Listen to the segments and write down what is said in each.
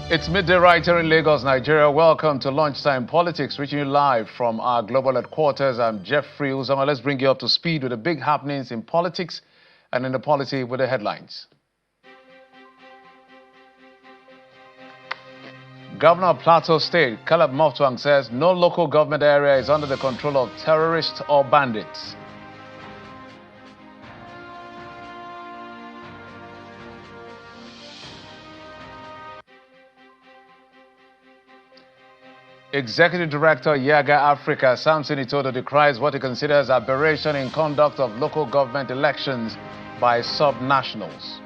It's midday right here in Lagos, Nigeria. Welcome to Lunchtime Politics, reaching you live from our global headquarters. I'm Jeffrey Uzama. Let's bring you up to speed with the big happenings in politics and in the polity with the headlines. Governor of Plateau State, Caleb Moftuang, says no local government area is under the control of terrorists or bandits. Executive Director Yaga Africa, Samson Itodo, decries what he considers aberration in conduct of local government elections by subnationals.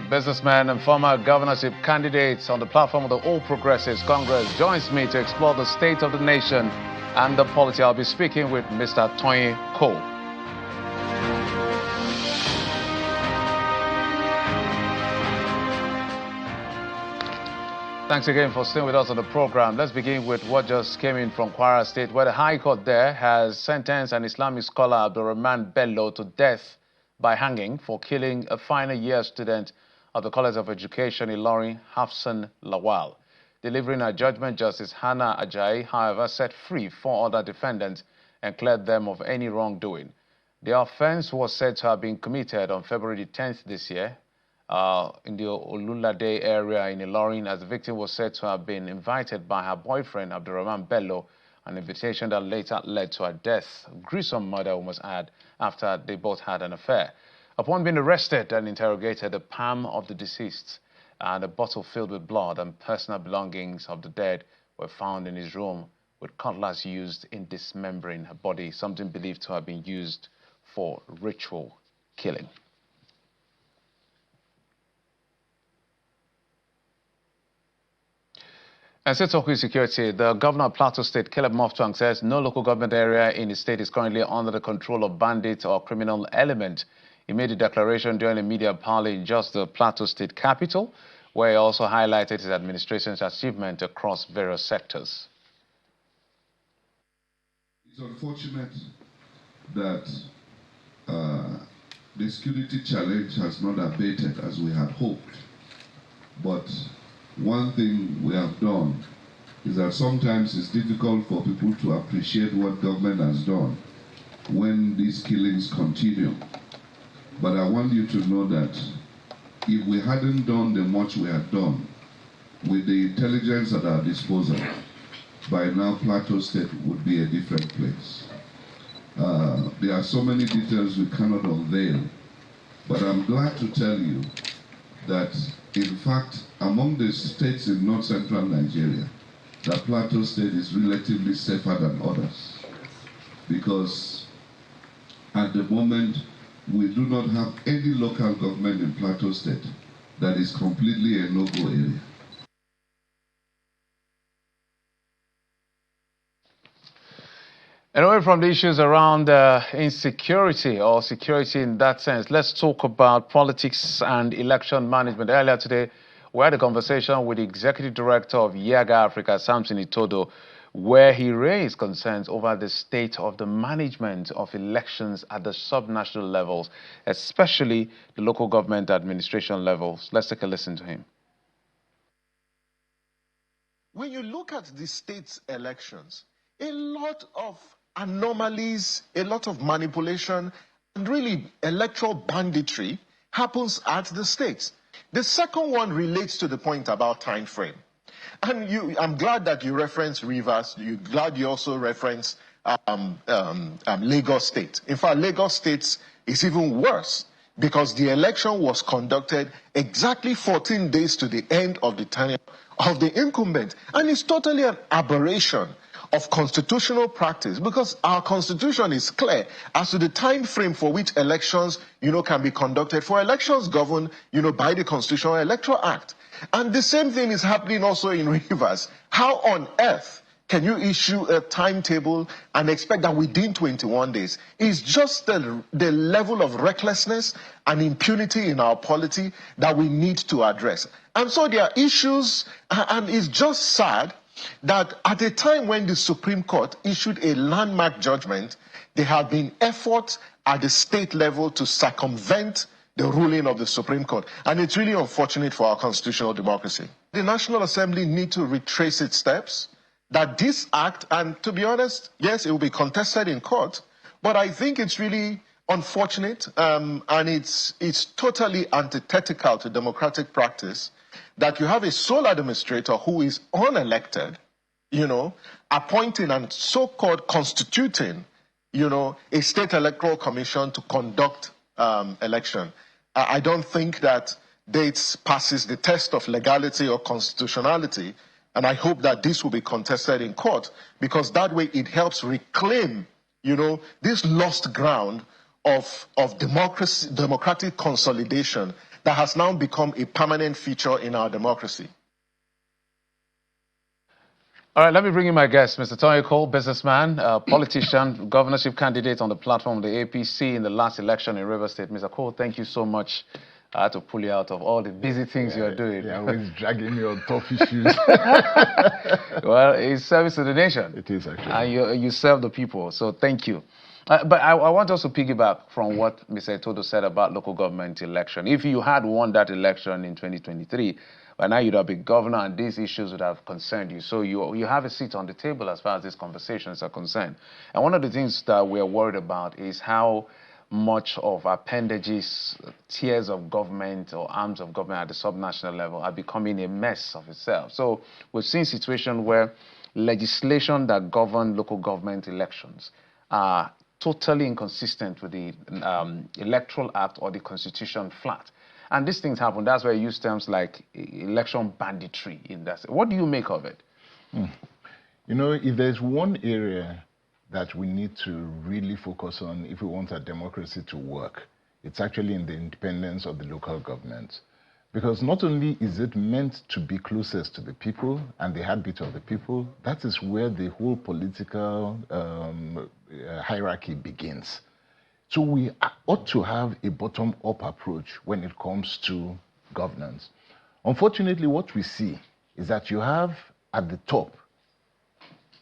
Businessman and former governorship candidates on the platform of the All Progressives Congress joins me to explore the state of the nation and the polity. I'll be speaking with Mr. Tonye Cole. Thanks again for staying with us on the program. Let's begin with what just came in from Kwara State, where the High Court there has sentenced an Islamic scholar, Abdurrahman Bello, to death by hanging for killing a final year student of the College of Education Ilorin, Hafsan Lawal. Delivering a judgment, Justice Hannah Ajayi, however, set free 4 other defendants and cleared them of any wrongdoing. The offense was said to have been committed on February 10th this year, in the Olulade area in Ilorin, as the victim was said to have been invited by her boyfriend, Abdurrahman Bello, an invitation that later led to her death. A gruesome murder, we must add, after they both had an affair. Upon being arrested and interrogated, the palm of the deceased and a bottle filled with blood and personal belongings of the dead were found in his room, with cutlass used in dismembering her body, something believed to have been used for ritual killing. And still talking security, the governor of Plateau State, Caleb Moftuang, says no local government area in the state is currently under the control of bandits or criminal element. He made a declaration during a media parley in just the Plateau State capital, where he also highlighted his administration's achievement across various sectors. It's unfortunate that the security challenge has not abated as we had hoped, but one thing we have done is that sometimes it's difficult for people to appreciate what government has done when these killings continue. But I want you to know that if we hadn't done the much we had done with the intelligence at our disposal, by now Plateau State would be a different place. There are so many details we cannot unveil, but I'm glad to tell you that, in fact, among the states in north-central Nigeria, the Plateau State is relatively safer than others, because at the moment, we do not have any local government in Plateau State that is completely a no-go area. And away from the issues around insecurity or security in that sense, let's talk about politics and election management. Earlier today, we had a conversation with the Executive Director of Yaga Africa, Samson Itodo, where he raised concerns over the state of the management of elections at the subnational levels, especially the local government administration levels. Let's take a listen to him. When you look at the state's elections, a lot of anomalies, a lot of manipulation, and really electoral banditry happens at the states. The second one relates to the point about time frame. And I'm glad that you referenced Rivers. You're glad you also referenced Lagos State. In fact, Lagos State is even worse because the election was conducted exactly 14 days to the end of the tenure of the incumbent. And it's totally an aberration of constitutional practice, because our constitution is clear as to the time frame for which elections, can be conducted, for elections governed, by the Constitutional Electoral Act. And the same thing is happening also in Rivers. How on earth can you issue a timetable and expect that within 21 days? It's just the level of recklessness and impunity in our polity that we need to address. And so there are issues, and it's just sad that at a time when the Supreme Court issued a landmark judgment, there have been efforts at the state level to circumvent the ruling of the Supreme Court. And it's really unfortunate for our constitutional democracy. The National Assembly need to retrace its steps, that this act, and to be honest, yes, it will be contested in court, but I think it's really unfortunate, and it's totally antithetical to democratic practice that you have a sole administrator who is unelected, appointing and so-called constituting, a state electoral commission to conduct election. I don't think that dates passes the test of legality or constitutionality, and I hope that this will be contested in court, because that way it helps reclaim, this lost ground of democratic consolidation that has now become a permanent feature in our democracy. All right, let me bring in my guest, Mr. Tonye Cole, businessman, politician, governorship candidate on the platform of the APC in the last election in Rivers State. Mr. Cole, thank you so much. I had to pull you out of all the busy things you're doing. Yeah, always dragging me on tough issues. Well, it's service to the nation. It is, actually. And you serve the people, so thank you. But I want us to piggyback from what Mr. Akeredolu said about local government election. If you had won that election in 2023, by now you'd have been governor and these issues would have concerned you. So you have a seat on the table as far as these conversations are concerned. And one of the things that we're worried about is how much of appendages, tiers of government or arms of government at the subnational level are becoming a mess of itself. So we've seen situations where legislation that govern local government elections are totally inconsistent with the Electoral Act or the Constitution flat. And these things happen. That's why I use terms like election banditry in that. What do you make of it? If there's one area that we need to really focus on if we want our democracy to work, it's actually in the independence of the local government. Because not only is it meant to be closest to the people and the heartbeat of the people, that is where the whole political hierarchy begins. So we ought to have a bottom-up approach when it comes to governance. Unfortunately, what we see is that you have at the top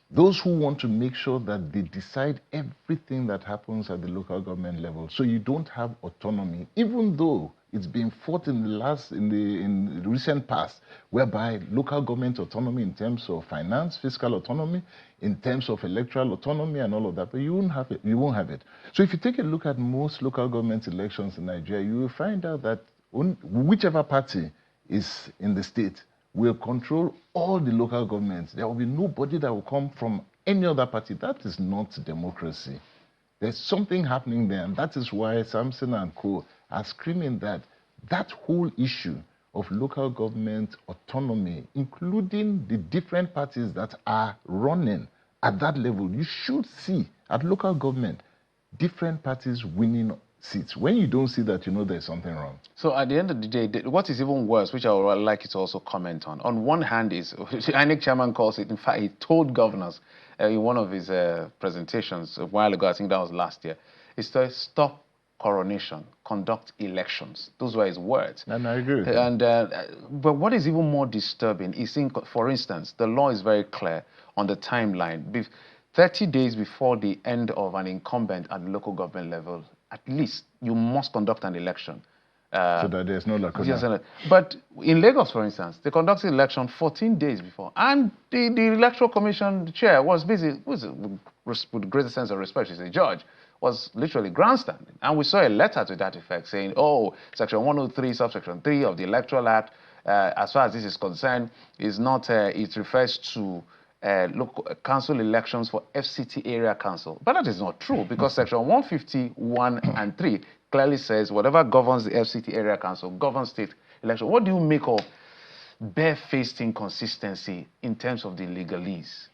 those who want to make sure that they decide everything that happens at the local government level. So you don't have autonomy, even though it's been fought in the recent past, whereby local government autonomy in terms of finance, fiscal autonomy, in terms of electoral autonomy and all of that, but you won't have it. You won't have it. So if you take a look at most local government elections in Nigeria, you will find out that whichever party is in the state will control all the local governments. There will be nobody that will come from any other party. That is not democracy. There's something happening there, and that is why Samson and co are screaming that that whole issue of local government autonomy, including the different parties that are running at that level, you should see at local government different parties winning seats. When you don't see that, you know there's something wrong. So at the end of the day, what is even worse, which I would like you to also comment on one hand is, INEC chairman calls it, in fact, he told governors in one of his presentations a while ago, I think that was last year, is to stop coronation, conduct elections. Those were his words. And I agree with and but what is even more disturbing is, for instance, the law is very clear on the timeline. 30 days before the end of an incumbent at the local government level, at least you must conduct an election. So that there's no lacuna. But in Lagos, for instance, they conducted the election 14 days before. And the Electoral Commission chair was busy, with the greatest sense of respect, she's a judge, was literally grandstanding. And we saw a letter to that effect saying, oh, Section 103, Subsection 3 of the Electoral Act, as far as this is concerned, is not, it refers to local council elections for FCT area council. But that is not true, because Section 151 and 3 clearly says whatever governs the FCT area council governs state election. What do you make of barefaced inconsistency in terms of the legalese?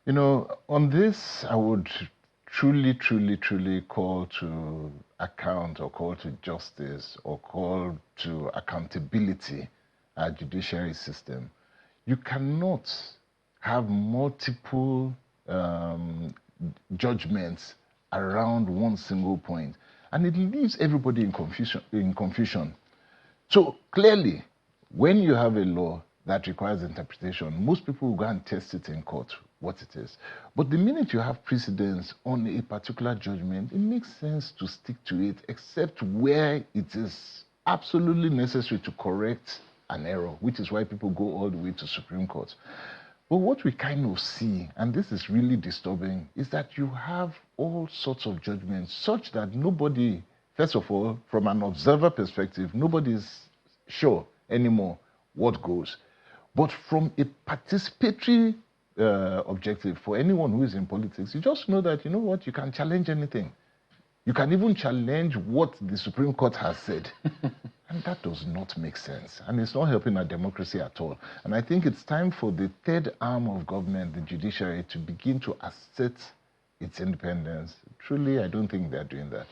You know, on this, I would truly call to account or call to justice or call to accountability our judiciary system. You cannot have multiple judgments around one single point, and it leaves everybody in confusion. So clearly, when you have a law that requires interpretation, most people will go and test it in court, what it is. But the minute you have precedence on a particular judgment, it makes sense to stick to it, except where it is absolutely necessary to correct an error, which is why people go all the way to Supreme Court. But what we kind of see, and this is really disturbing, is that you have all sorts of judgments such that nobody, first of all, from an observer perspective, nobody is sure anymore what goes. But from a participatory objective, for anyone who is in politics, you just know that, you know what, you can challenge anything. You can even challenge what the Supreme Court has said. And that does not make sense. And it's not helping our democracy at all. And I think it's time for the third arm of government, the judiciary, to begin to assert its independence. Truly, I don't think they're doing that.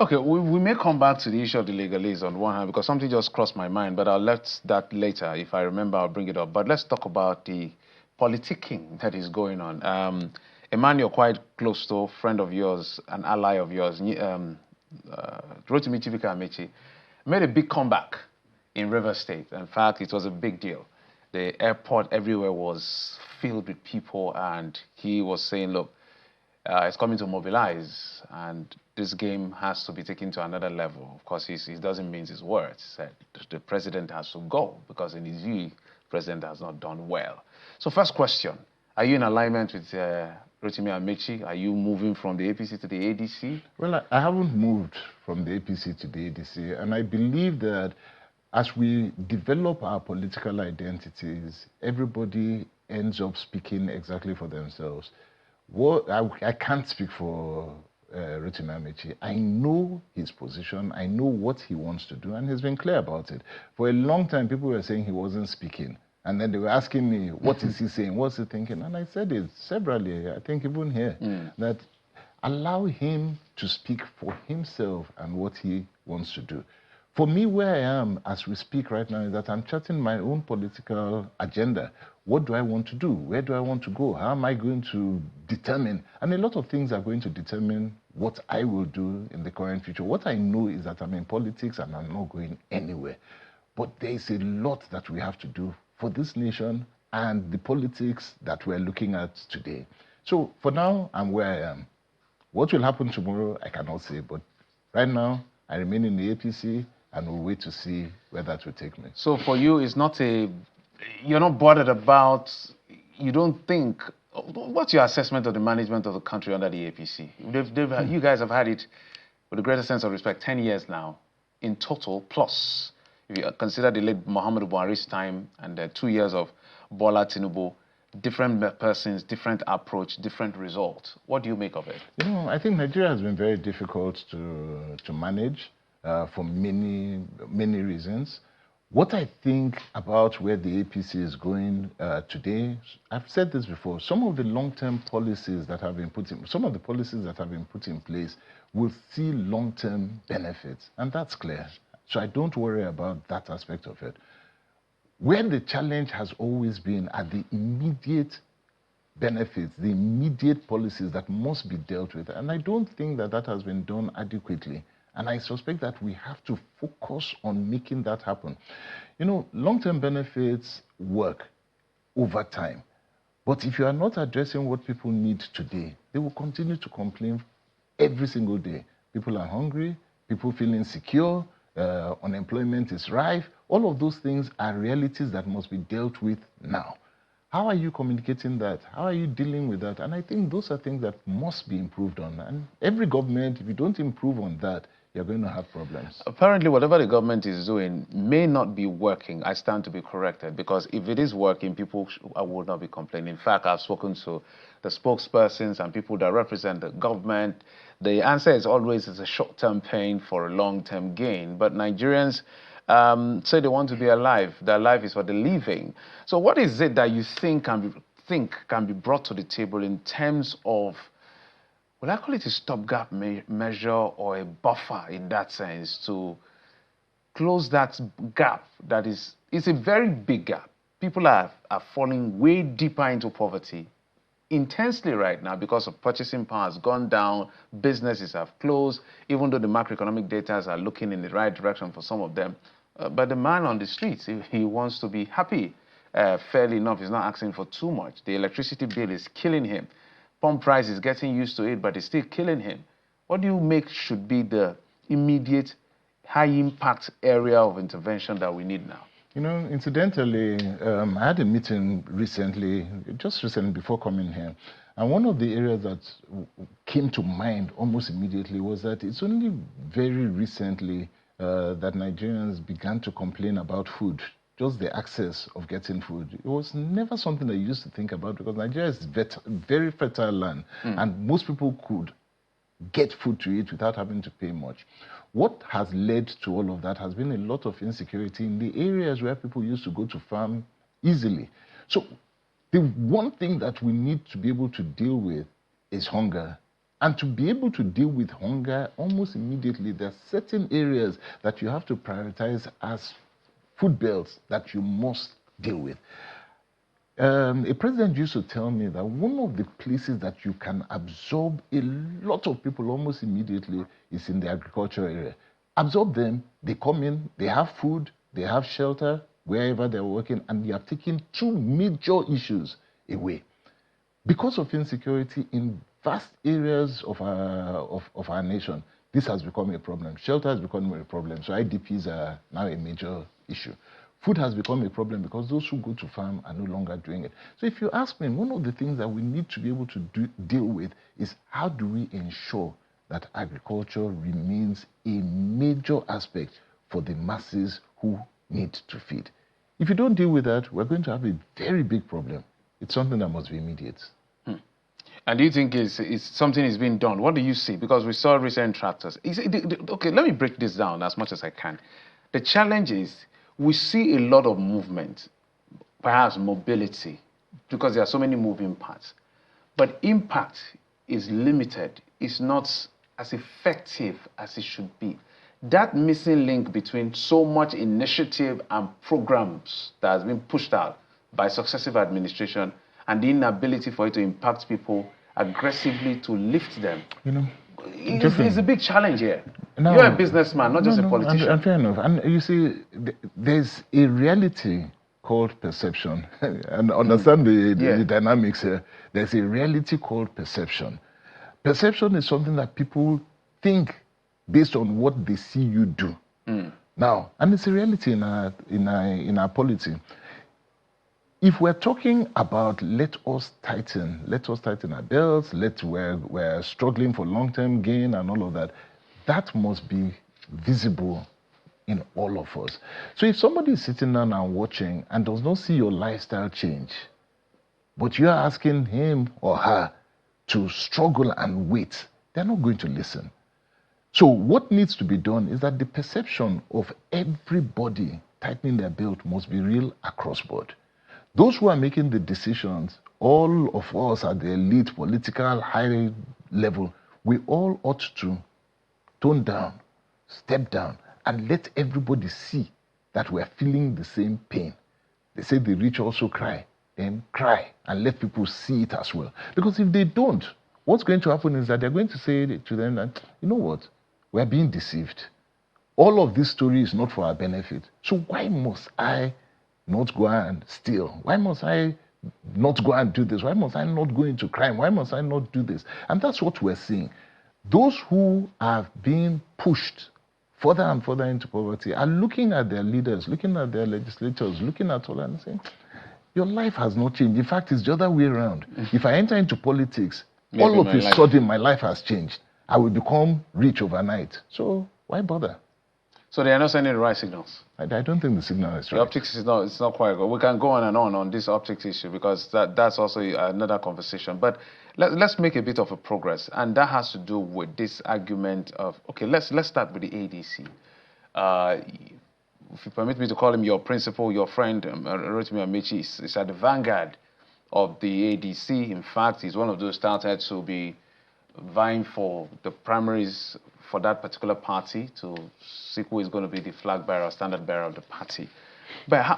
Okay, we may come back to the issue of the legalese on one hand, because something just crossed my mind, but I'll let that later. If I remember, I'll bring it up. But let's talk about the politicking that is going on. A man you're quite close to, friend of yours, an ally of yours, Rotimi Akeredolu, made a big comeback in Rivers State. In fact, it was a big deal. The airport everywhere was filled with people, and he was saying, look, it's coming to mobilize, and this game has to be taken to another level. Of course, he doesn't mince his words. He said the president has to go, because in his view, the president has not done well. So first question, are you in alignment with Rotimi Akeredolu? Are you moving from the APC to the ADC? Well, I haven't moved from the APC to the ADC, and I believe that as we develop our political identities, everybody ends up speaking exactly for themselves. I can't speak for Rotimi Akeredolu. I know his position, I know what he wants to do, and he's been clear about it. For a long time, people were saying he wasn't speaking. And then they were asking me, what is he saying? What's he thinking? And I said it severally, I think even here, that allow him to speak for himself and what he wants to do. For me, where I am as we speak right now is that I'm charting my own political agenda. What do I want to do? Where do I want to go? How am I going to determine? And a lot of things are going to determine what I will do in the current future. What I know is that I'm in politics and I'm not going anywhere. But there is a lot that we have to do for this nation and the politics that we're looking at today. So for now, I'm where I am. What will happen tomorrow, I cannot say. But right now, I remain in the APC and we'll wait to see where that will take me. So for you, it's not you're not bothered about, you don't think, what's your assessment of the management of the country under the APC? You guys have had it, with the greatest sense of respect, 10 years now, in total, plus. If you consider the late Muhammadu Buhari's time and 2 years of Bola Tinubu, different persons, different approach, different result. What do you make of it? You know, I think Nigeria has been very difficult to manage for many reasons. What I think about where the APC is going today, I've said this before, some of the long-term policies that have been put in, some of the policies that have been put in place will see long-term benefits, and that's clear. So I don't worry about that aspect of it. Where the challenge has always been are the immediate benefits, the immediate policies that must be dealt with. And I don't think that that has been done adequately. And I suspect that we have to focus on making that happen. You know, long-term benefits work over time. But if you are not addressing what people need today, they will continue to complain every single day. People are hungry, people feel insecure, unemployment is rife. All of those things are realities that must be dealt with now. How are you communicating that? How are you dealing with that? And I think those are things that must be improved on. And every government, if you don't improve on that, you're going to have problems. Apparently, whatever the government is doing may not be working. I stand to be corrected, because if it is working, people would not be complaining. In fact, I've spoken to the spokespersons and people that represent the government. The answer is always it's a short-term pain for a long-term gain. But Nigerians say they want to be alive. Their life is for the living. So what is it that you think can be brought to the table in terms of, well, I call it a stopgap measure or a buffer in that sense to close that gap that is, it's a very big gap. People are falling way deeper into poverty intensely right now because of purchasing power has gone down, businesses have closed, even though the macroeconomic data are looking in the right direction for some of them. But the man on the streets, he wants to be happy. fairly enough. He's not asking for too much. The electricity bill is killing him. Pump price is getting used to it, but it's still killing him. What do you make should be the immediate high-impact area of intervention that we need now? You know, incidentally, I had a meeting recently, just recently before coming here, and one of the areas that came to mind almost immediately was that it's only very recently that Nigerians began to complain about food, just the access of getting food. It was never something that you used to think about because Nigeria is very fertile land, and most people could get food to eat without having to pay much. What has led to all of that has been a lot of insecurity in the areas where people used to go to farm easily. So the one thing that we need to be able to deal with is hunger. And to be able to deal with hunger almost immediately, there are certain areas that you have to prioritize as food belts that you must deal with. A president used to tell me that one of the places that you can absorb a lot of people almost immediately is in the agriculture area. Absorb them, they come in, they have food, they have shelter, wherever they're working, and you have taken two major issues away. Because of insecurity in vast areas of our nation, this has become a problem. Shelter has become a problem, so IDPs are now a major issue. Food has become a problem because those who go to farm are no longer doing it. So if you ask me, one of the things that we need to be able to deal with is how do we ensure that agriculture remains a major aspect for the masses who need to feed. If you don't deal with that, we're going to have a very big problem. It's something that must be immediate. And do you think it's something is being done? What do you see? Because we saw recent tractors. Okay, let me break this down as much as I can. The challenge is we see a lot of movement, perhaps mobility, because there are so many moving parts. But impact is limited. It's not as effective as it should be. That missing link between so much initiative and programs that has been pushed out by successive administration and the inability for it to impact people aggressively to lift them. You know, it's a big challenge here. Now, you're a businessman, not just a politician. And fair enough. And you see, there's a reality called perception. And understand the dynamics here. There's a reality called perception. Perception is something that people think based on what they see you do. Now, and it's a reality in our polity. If we're talking about let us tighten our belts, we're struggling for long-term gain and all of that, that must be visible in all of us. So if somebody is sitting down and watching and does not see your lifestyle change, but you're asking him or her to struggle and wait, they're not going to listen. So what needs to be done is that the perception of everybody tightening their belt must be real across board. Those who are making the decisions, all of us at the elite, political, high level, we all ought to tone down, step down, and let everybody see that we're feeling the same pain. They say the rich also cry, then cry, and let people see it as well. Because if they don't, what's going to happen is that they're going to say to them that, you know what, we're being deceived. All of this story is not for our benefit. So why must I not go and steal? Why must I not go and do this? Why must I not go into crime? Why must I not do this? And that's what we're seeing. Those who are being pushed further and further into poverty are looking at their leaders, looking at their legislators, looking at all and saying, your life has not changed. In fact, it's the other way around. If I enter into politics, maybe all of a sudden my life has changed. I will become rich overnight. So why bother? So they are not sending the right signals. I don't think the signal is right. The optics is not. It's not quite good. We can go on and on this optics issue because that's also another conversation. But let's make a bit of a progress, and that has to do with this argument of let's start with the ADC. If you permit me to call him your principal, your friend, Rotimi Akeredolu is at the vanguard of the ADC. In fact, he's one of those started to be vying for the primaries for that particular party to see who is going to be the flag bearer, standard bearer of the party. But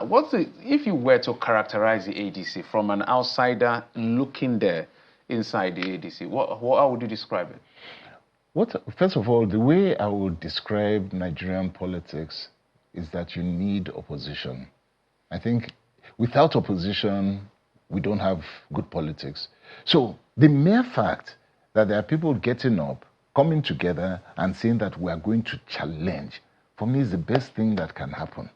if you were to characterize the ADC from an outsider looking there inside the ADC, how would you describe it? First of all, the way I would describe Nigerian politics is that you need opposition. I think without opposition, we don't have good politics. So the mere fact that there are people getting up, coming together and saying that we are going to challenge, for me is the best thing that can happen.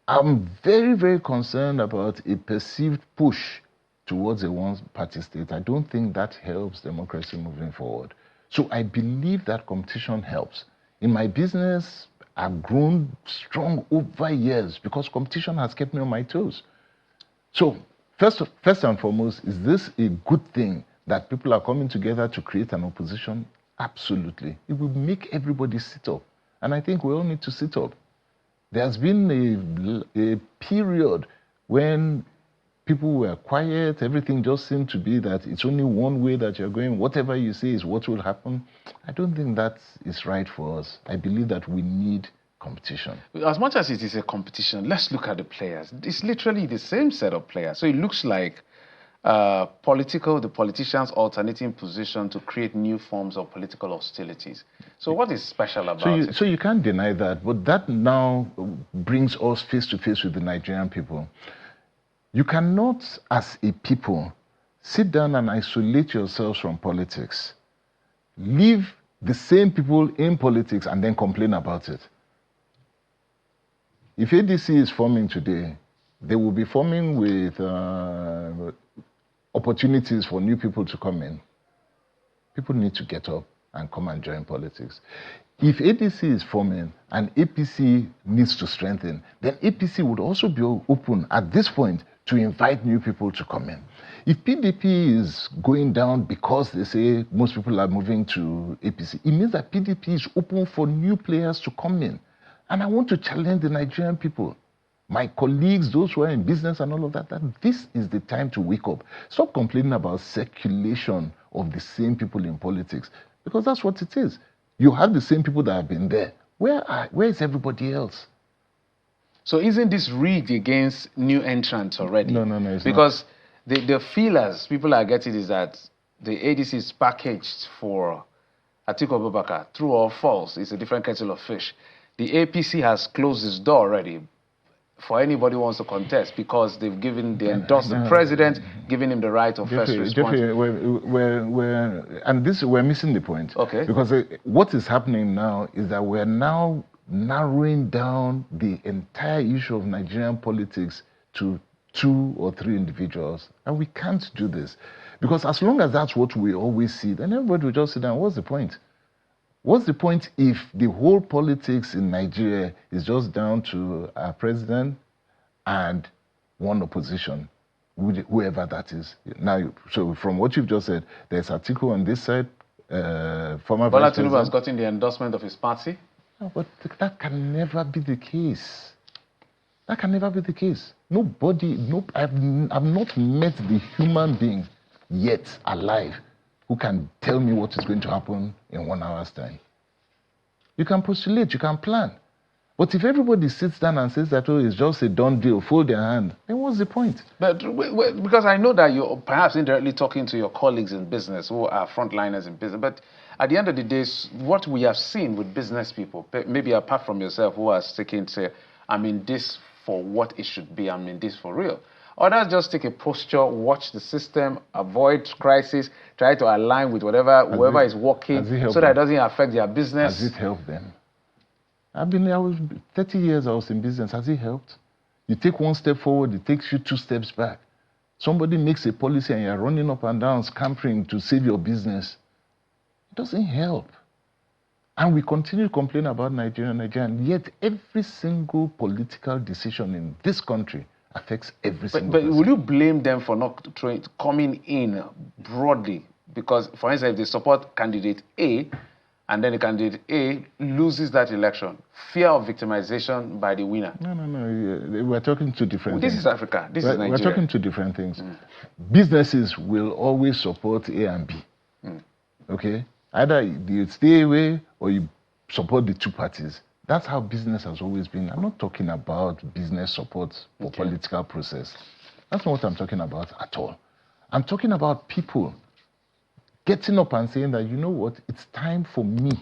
I'm very, very concerned about a perceived push towards a one-party state. I don't think that helps democracy moving forward. So I believe that competition helps. In my business, I've grown strong over years because competition has kept me on my toes. So first and foremost, is this a good thing that people are coming together to create an opposition? Absolutely. It will make everybody sit up. And I think we all need to sit up. There's been a period when people were quiet, everything just seemed to be that it's only one way that you're going, whatever you say is what will happen. I don't think that is right for us. I believe that we need competition. As much as it is a competition, let's look at the players. It's literally the same set of players. So it looks like the politicians alternating position to create new forms of political hostilities. So what is special about it? So you can't deny that, but that now brings us face to face with the Nigerian people. You cannot, as a people, sit down and isolate yourselves from politics. Leave the same people in politics and then complain about it. If ADC is forming today, they will be forming with opportunities for new people to come in. People need to get up and come and join politics. If ADC is forming and APC needs to strengthen, then APC would also be open at this point to invite new people to come in. If PDP is going down because they say most people are moving to APC, it means that PDP is open for new players to come in. And I want to challenge the Nigerian people, my colleagues, those who are in business and all of that, that this is the time to wake up. Stop complaining about circulation of the same people in politics, because that's what it is. You have the same people that have been there. Where is everybody else? So isn't this rigged against new entrants already? No, it's because not. The feelers people are getting is that the ADC is packaged for Atiku Abubakar. True or false, it's a different kettle of fish. The APC has closed its door already for anybody who wants to contest because they've endorsed the president, giving him the right of first response. We're missing the point. Okay. Because what is happening now is that we're now narrowing down the entire issue of Nigerian politics to 2 or 3 individuals. And we can't do this. Because as long as that's what we always see, then everybody will just sit down. What's the point? What's the point if the whole politics in Nigeria is just down to our president and one opposition, whoever that is? Now, so from what you've just said, there's Atiku on this side, former Bola vice president. Tinubu has gotten the endorsement of his party. No, but that can never be the case. That can never be the case. I've not met the human being yet alive who can tell me what is going to happen in 1 hour's time. You can postulate, you can plan. But if everybody sits down and says that, oh, it's just a done deal, fold their hand, then what's the point? But because I know that you're perhaps indirectly talking to your colleagues in business who are frontliners in business, but at the end of the day, what we have seen with business people, maybe apart from yourself who are sticking to, I'm in this for what it should be, I'm in this for real. Others just take a posture, watch the system, avoid crisis, try to align with whoever is working so that it doesn't affect their business. Has it helped them? I was 30 years I was in business. Has it helped? You take one step forward, it takes you 2 steps back. Somebody makes a policy and you're running up and down, scampering to save your business. It doesn't help. And we continue to complain about Nigeria, and yet every single political decision in this country affects every single person. But will you blame them for not coming in broadly? Because, for instance, if they support candidate A, and then the candidate A loses that election, fear of victimization by the winner. No. We're talking 2 different things. This is Africa. This is Nigeria. We're talking 2 different things. Businesses will always support A and B. Okay? Either you stay away or you support the 2 parties. That's how business has always been. I'm not talking about business support for political process. That's not what I'm talking about at all. I'm talking about people getting up and saying that, you know what, it's time for me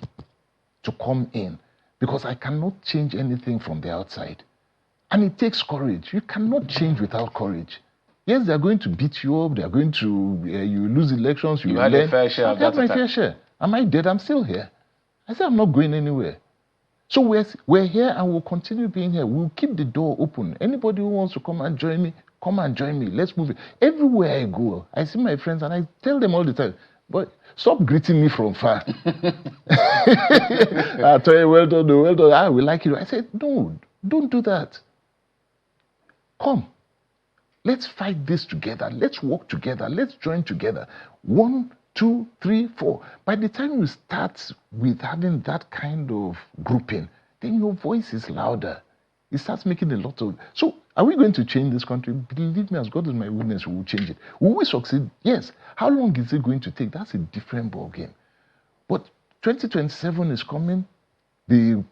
to come in because I cannot change anything from the outside. And it takes courage. You cannot change without courage. Yes, they are going to beat you up. They are going to, you lose elections. You had a fair share I've had my fair share. Am I dead? I'm still here. I said I'm not going anywhere. So we're here and we'll continue being here. We'll keep the door open. Anybody who wants to come and join me, come and join me. Let's move it. Everywhere I go, I see my friends and I tell them all the time, but stop greeting me from far. Tonye, well done, well done. We like you. I said, no, don't do that. Come. Let's fight this together. Let's work together. Let's join together. 1, 2, 3, 4. By the time you start with having that kind of grouping, then your voice is louder. It starts making a lot of... So, are we going to change this country? Believe me, as God is my witness, we will change it. Will we succeed? Yes. How long is it going to take? That's a different ballgame. But 2027 is coming. The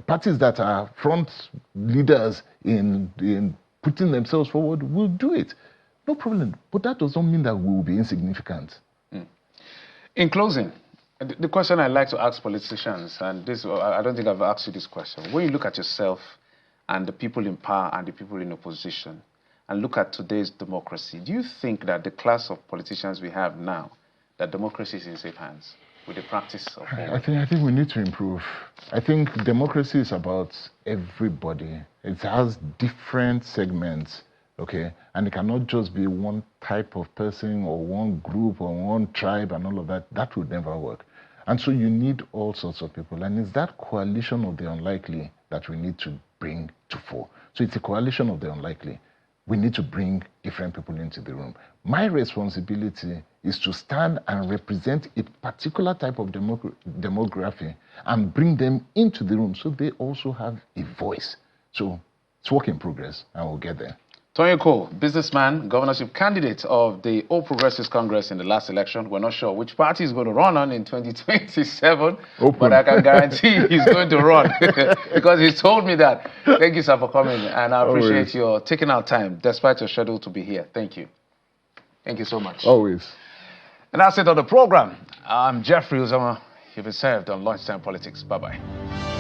parties that are front leaders in putting themselves forward will do it. No problem. But that does not mean that we will be insignificant. In closing, the question I like to ask politicians, and this, I don't think I've asked you this question. When you look at yourself and the people in power and the people in opposition, and look at today's democracy, do you think that the class of politicians we have now, that democracy is in safe hands with the practice of... I think we need to improve. I think democracy is about everybody. It has different segments, okay? And it cannot just be one type of person or one group or one tribe and all of that. That would never work. And so you need all sorts of people. And it's that coalition of the unlikely that we need to bring to fore. So it's a coalition of the unlikely. We need to bring different people into the room. My responsibility is to stand and represent a particular type of demography and bring them into the room so they also have a voice. So it's work in progress and we'll get there. Tonye Cole, businessman, governorship candidate of the All Progressives Congress in the last election. We're not sure which party is going to run on in 2027, but I can guarantee he's going to run because he told me that. Thank you, sir, for coming, and I appreciate your taking our time despite your schedule to be here. Thank you. Thank you so much. Always. And that's it on the program. I'm Jeffrey Uzama. You've been served on Lunchtime Politics. Bye-bye.